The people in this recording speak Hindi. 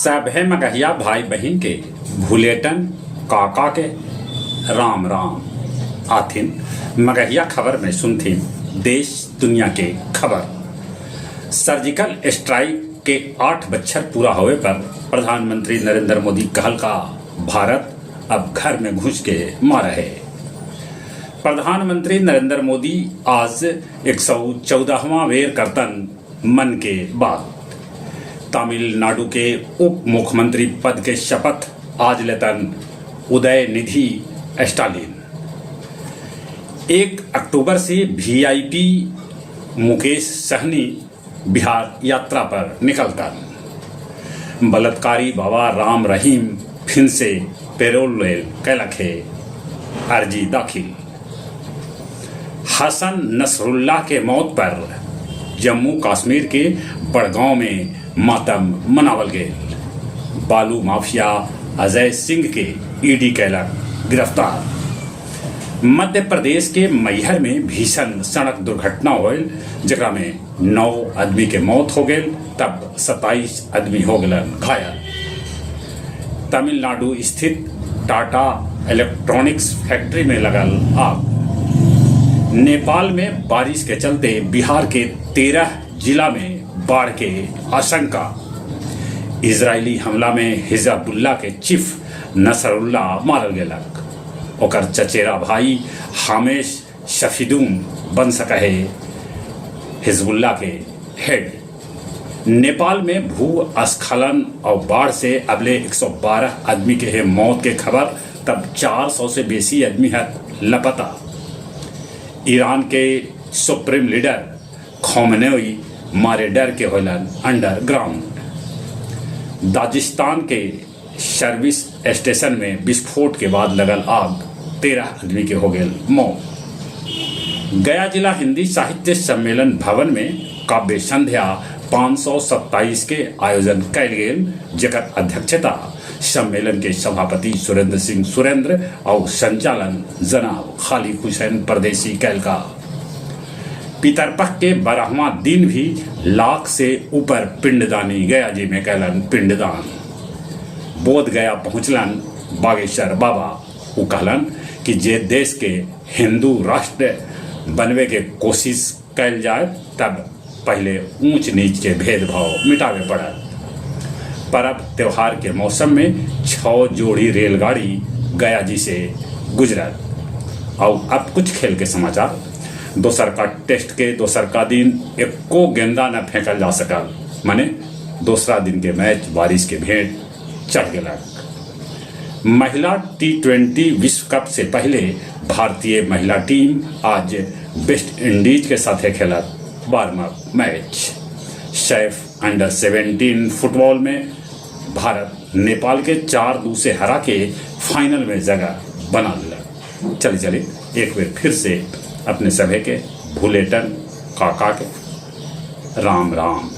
सभे मगहिया भाई बहन के भूलेटन काका के राम राम आथिन। मगहिया खबर में सुनथिन देश दुनिया के खबर। सर्जिकल स्ट्राइक के 8 बछर पूरा होवे पर प्रधानमंत्री नरेंद्र मोदी कहल का भारत अब घर में घुस के मारा है। प्रधानमंत्री नरेंद्र मोदी आज 114वां वेर करतन मन के बात। तमिलनाडु के उप मुख्यमंत्री पद के शपथ आज लेतन उदयनिधि स्टालिन। 1 अक्टूबर से वीआईपी मुकेश सहनी बिहार यात्रा पर निकलतन। बलात्कारी बाबा राम रहीम फिर से पेरोल कैलक है अर्जी दाखिल। हसन नसरुल्लाह के मौत पर जम्मू कश्मीर के बड़गांव में मातम मनावल गए। बालू माफिया अजय सिंह के ईडी कैलक गिरफ्तार। मध्य प्रदेश के मैहर में भीषण सड़क दुर्घटना होल जरा में 9 आदमी के मौत हो गए, तब 27 आदमी हो गए घायल। तमिलनाडु स्थित टाटा इलेक्ट्रॉनिक्स फैक्ट्री में लगल आग। नेपाल में बारिश के चलते बिहार के 13 जिला में बाढ़ के आशंका। इजरायली हमला में हिजबुल्लाह के चीफ नसरुल्लाह मारल गेलक। ओकर चचेरा भाई हामेश शफीदून बन सका है हिजबुल्लाह के हेड। नेपाल में भूस्खलन और बाढ़ से अगले 112 आदमी के है मौत के खबर, तब 400 से बेसी आदमी है लापता। ईरान के सुप्रीम लीडर खोमेनी मारे डर के होलन अंडरग्राउंड। दाजिस्तान के सर्विस स्टेशन में विस्फोट के बाद लगल आग, 13 आदमी के हो गए मौत। गया जिला हिंदी साहित्य सम्मेलन भवन में काव्य संध्या 527 के आयोजन कैल गेल, जकर अध्यक्षता सम्मेलन के सभापति सुरेंद्र सिंह सुरेंद्र और संचालन जनाब खालिद हुसैन परदेसी कैल का। पितरपक्ष के 12वां दिन भी लाख से ऊपर पिंडदानी गया जी में कैलन पिंडदान। बोध गया पहुंचलन बागेश्वर बाबा। वो कहलन कि जे देश के हिंदू राष्ट्र बनवे के कोशिश कैल जाए, तब पहले ऊंच नीच के भेदभाव मिटावे पड़त। पर्व त्योहार के मौसम में 6 जोड़ी रेलगाड़ी गया जी से गुजरत। और अब कुछ खेल के समाचार। दोसर का टेस्ट के दोसर का दिन एको गेंदा न फेंकल जा सकल, माने दूसरा दिन के मैच बारिश के भेंट चढ़ गलक। महिला T20 विश्व कप से पहले भारतीय महिला टीम आज वेस्ट इंडीज के साथ खेलत 12वां मैच। सैफ अंडर 17 फुटबॉल में भारत नेपाल के 4-2 से हरा के फाइनल में जगह बना लिया। चलिए एक बार फिर से अपने सभी के भूलेटन काका के राम राम।